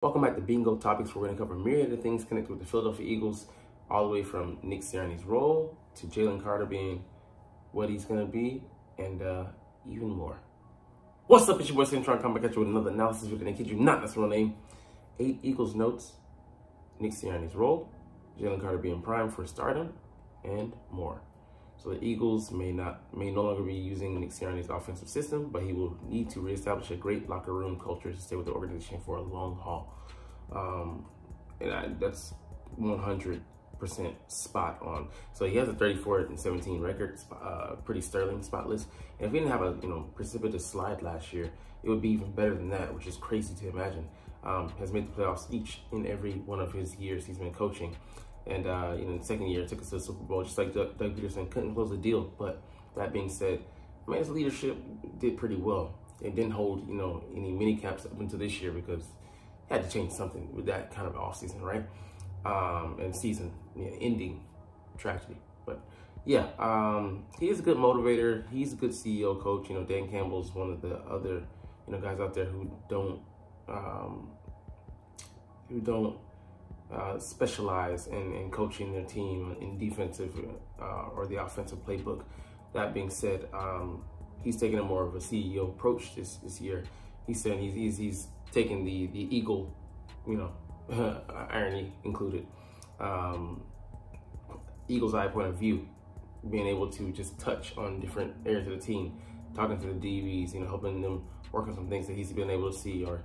Welcome back to Bingo Topics, where we're going to cover a myriad of things connected with the Philadelphia Eagles, all the way from Nick Sirianni's role to Jalen Carter being what he's going to be, and even more. What's up? It's your boy Cintron coming back at you with another analysis. We're going to kid you not, that's the real name. 8 Eagles notes, Nick Sirianni's role, Jalen Carter being primed for stardom, and more. So the Eagles may no longer be using Nick Sirianni's offensive system, but he will need to reestablish a great locker room culture to stay with the organization for a long haul. That's 100% spot on. So he has a 34-17 record, pretty sterling, spotless. And if he didn't have a precipitous slide last year, it would be even better than that, which is crazy to imagine. Has made the playoffs each and every one of his years he's been coaching. And in the second year, took us to the Super Bowl, just like Doug Peterson couldn't close the deal. But that being said, I mean, his leadership did pretty well. It didn't hold, any mini caps up until this year because he had to change something with that kind of off season, right? And season ending tragedy. But yeah, he is a good motivator. He's a good CEO coach. Dan Campbell's one of the other guys out there who don't specialize in coaching their team in defensive or the offensive playbook. That being said, he's taking a more of a CEO approach this year. He said he's taking the Eagle, irony included, Eagle's eye point of view, being able to just touch on different areas of the team, talking to the DBs, helping them work on some things that he's been able to see, or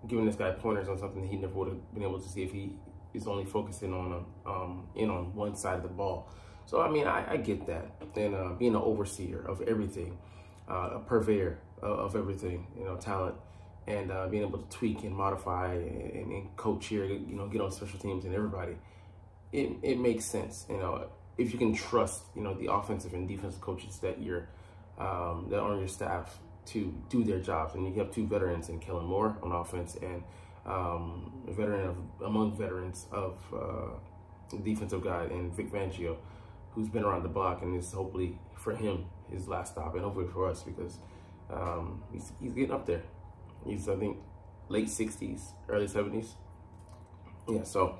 giving this guy pointers on something that he never would have been able to see if he is only focusing on on one side of the ball. So I mean, I get that, and being an overseer of everything, a purveyor of everything, talent, and being able to tweak and modify and coach here, get on special teams and everybody, it makes sense. If you can trust, the offensive and defensive coaches that that are on your staff to do their jobs. And you have 2 veterans in Kellen Moore on offense, and a veteran among veterans of the defensive guy in Vic Fangio, who's been around the block, and is hopefully for him his last stop, and hopefully for us, because he's getting up there. He's, I think, late 60s, early 70s. Yeah, so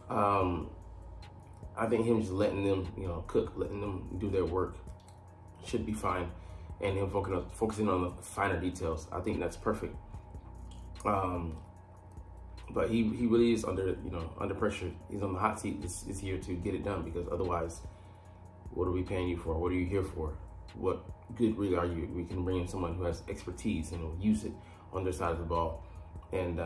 I think him just letting them cook, letting them do their work should be fine. And him focusing on the finer details, I think that's perfect. But he really is under pressure. He's on the hot seat this year to get it done, because otherwise, what are we paying you for? What are you here for? What good really are you? We can bring in someone who has expertise and will use it on their side of the ball, and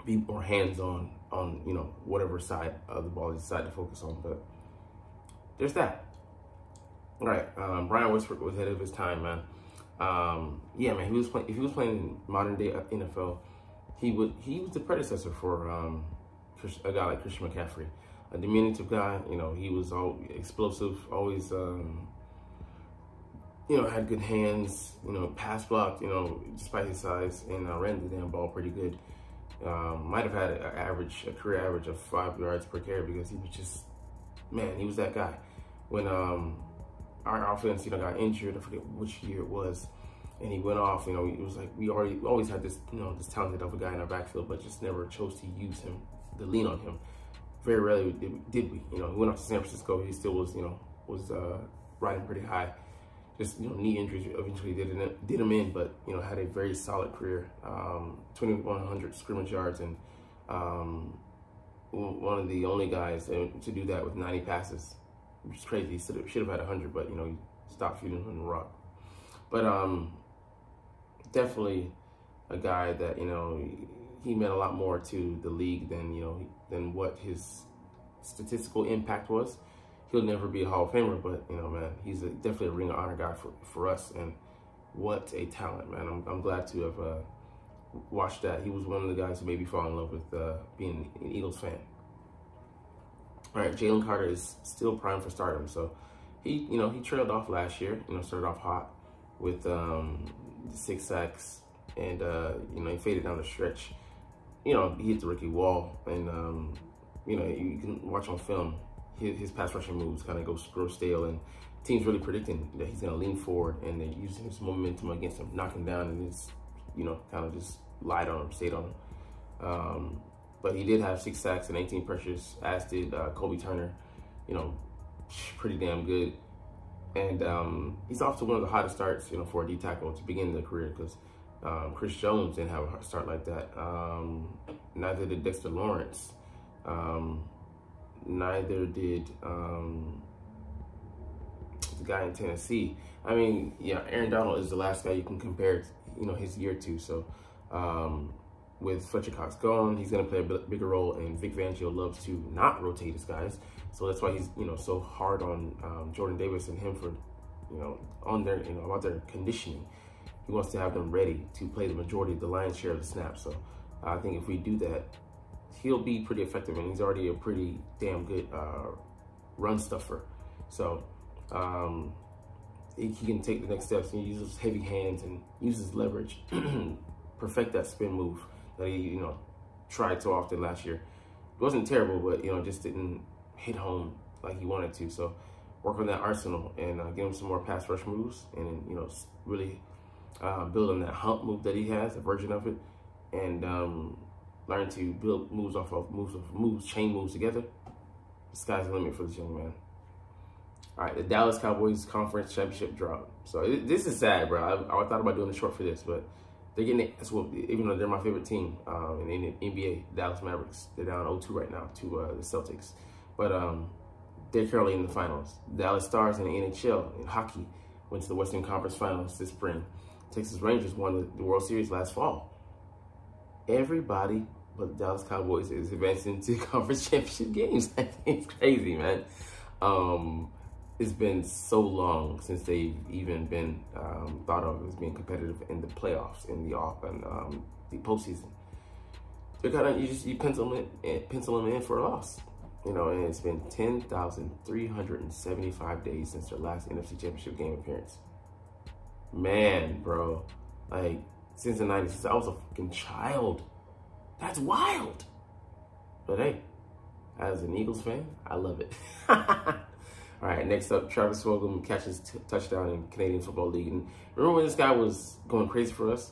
be more hands-on on whatever side of the ball they decide to focus on. But there's that. All right, Brian Westbrook was ahead of his time, man. Yeah, man, if he was playing in modern day NFL, he was the predecessor for a guy like Christian McCaffrey, a diminutive guy. He was all explosive, always had good hands, pass blocked, despite his size, and ran the damn ball pretty good. Might have had a career average of 5 yards per carry, because he was just, man, he was that guy. When our offense, got injured, I forget which year it was, and he went off, it was like we always had this, this talented of a guy in our backfield, but just never chose to use him, to lean on him. Very rarely did we. He went off to San Francisco. He still was, was riding pretty high. Just, knee injuries eventually did him in, but, had a very solid career. 2,100 scrimmage yards, and one of the only guys to do that with 90 passes, which is crazy. He should have had 100, but, he stopped feeding him the rock. But definitely a guy that, he meant a lot more to the league than what his statistical impact was. He'll never be a Hall of Famer, but, man, he's definitely a Ring of Honor guy for us, and what a talent, man. I'm glad to have watched that. He was one of the guys who made me fall in love with being an Eagles fan. All right, Jalen Carter is still primed for stardom. So he trailed off last year. Started off hot with 6 sacks, and he faded down the stretch. He hit the rookie wall, and you can watch on film his pass rushing moves kind of grow stale, and teams really predicting that he's going to lean forward, and they're using his momentum against him, knock him down, and it's kind of just lied on him, stayed on him. But he did have 6 sacks and 18 pressures, as did Kobe Turner. You know, pretty damn good. And he's off to one of the hottest starts, you know, for a D tackle to begin their career, because Chris Jones didn't have a start like that. Neither did Dexter Lawrence. Neither did the guy in Tennessee. I mean, yeah, Aaron Donald is the last guy you can compare, you know, his year to. So with Fletcher Cox gone, he's going to play a bigger role, and Vic Fangio loves to not rotate his guys. So that's why he's, you know, so hard on Jordan Davis and him for, you know, on their, you know, about their conditioning. He wants to have them ready to play the majority of the lion's share of the snaps. So I think if we do that, he'll be pretty effective, and he's already a pretty damn good run stuffer. So he can take the next steps and use his heavy hands and use his leverage, perfect that spin move that he, you know, tried so often last year. It wasn't terrible, but, you know, just didn't hit home like he wanted to. So work on that arsenal and give him some more pass rush moves, and, you know, really build on that hump move that he has, a version of it, and learn to build moves off of moves, chain moves together. The sky's the limit for this young man. All right, the Dallas Cowboys Conference Championship drop. So this is sad, bro. I thought about doing a short for this, but they're getting it. That's what, even though they're my favorite team in the NBA, Dallas Mavericks. They're down 0-2 right now to the Celtics. But they're currently in the finals. Dallas Stars in the NHL in hockey went to the Western Conference Finals this spring. Texas Rangers won the World Series last fall. Everybody but the Dallas Cowboys is advancing to conference championship games. It's crazy, man. It's been so long since they've even been thought of as being competitive in the playoffs, in the postseason. They're kind of, you pencil them in for a loss, you know. And it's been 10,375 days since their last NFC Championship game appearance. Man, bro, like since the 90s, since I was a fucking child. That's wild. But hey, as an Eagles fan, I love it. All right, next up, Travis Fulgham catches touchdown in Canadian Football League. And remember when this guy was going crazy for us?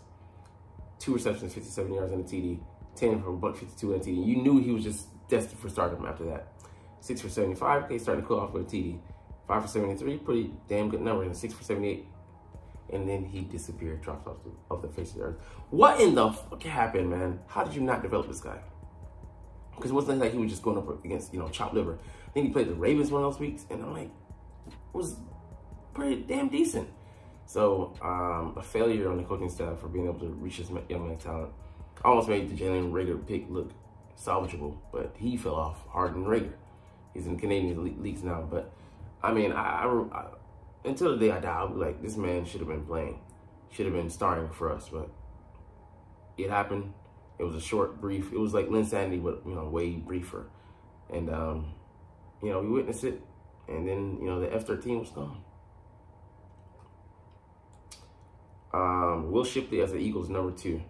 2 receptions, 57 yards on a TD, 10 from $152 on a TD. You knew he was just destined for stardom after that. 6 for 75, okay, starting to cool off with a TD. 5 for 73, pretty damn good numbers, and 6 for 78. And then he disappeared, dropped off the face of the earth. What in the fuck happened, man? How did you not develop this guy? Because it wasn't like he was just going up against, you know, chopped liver. Then he played the Ravens one of those weeks, and I'm like, was pretty damn decent. So a failure on the coaching staff for being able to reach his young man's talent. Almost made the Jalen Rager pick look salvageable, but he fell off harder than Rager. He's in the Canadian leagues now, but I mean, I until the day I die, I'll be like, this man should have been playing, should have been starting for us, but it happened. It was a short, brief. It was like Linsanity, but, you know, way briefer. And, you know, we witnessed it, and then, you know, the F-13 was gone. Will Shipley as the Eagles #2.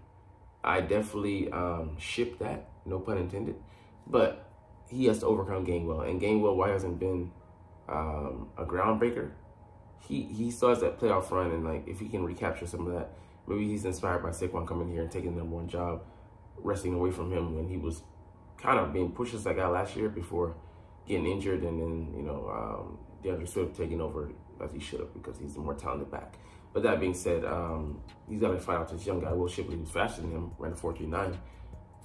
I definitely ship that, no pun intended, but he has to overcome Gainwell. And Gainwell, why hasn't been a groundbreaker? He still has that playoff run, and like if he can recapture some of that, maybe he's inspired by Saquon coming here and taking the #1 job, resting away from him when he was kind of being pushed as that guy last year before getting injured, and then, you know, DeAndre Swift taking over as he should have because he's the more talented back. But that being said, he's got to fight out this young guy, Will Shipley, who's faster than him, ran a 4.39,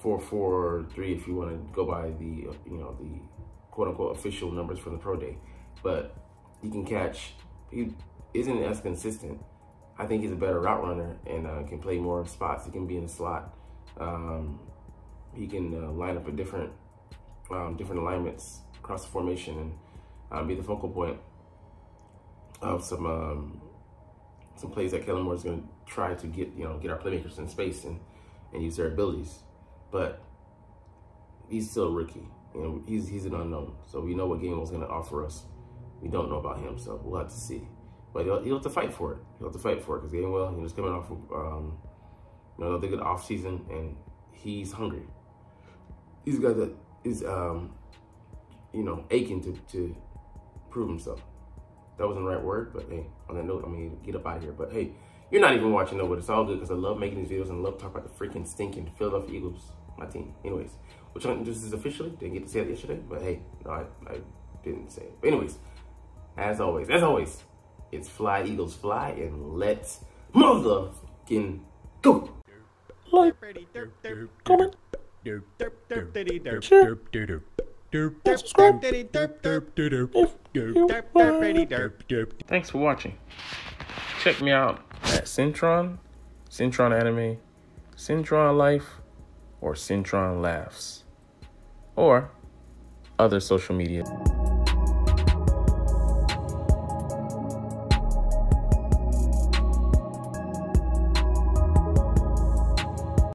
4.43 if you want to go by the, you know, the quote unquote official numbers from the pro day. But he can catch. He isn't as consistent. I think he's a better route runner and can play more spots. He can be in the slot. He can line up at different alignments across the formation and be the focal point of some plays that Kellen Moore is going to try to get our playmakers in space and use their abilities. But he's still a rookie. You know, he's an unknown. So we know what Gainwell's going to offer us. We don't know about him, so we'll have to see. But he'll have to fight for it. He'll have to fight for it because Gainwell, he was coming off of another good off season, and he's hungry. He's a guy that is aching to prove himself. That wasn't the right word, but hey, on that note, I'm gonna get up out of here. But hey, You're not even watching, though, but it's all good because I love making these videos and love talking about the freaking stinking Philadelphia Eagles, my team. Anyways, which this is officially, didn't get to say that yesterday, but hey, no, I didn't say it. But anyways, as always, it's fly, Eagles, fly, and let's motherfucking go. Like, comment, share, subscribe if you want. Thanks for watching. Check me out at Cintron, Cintron Anime, Cintron Life, or Cintron Laughs, or other social media.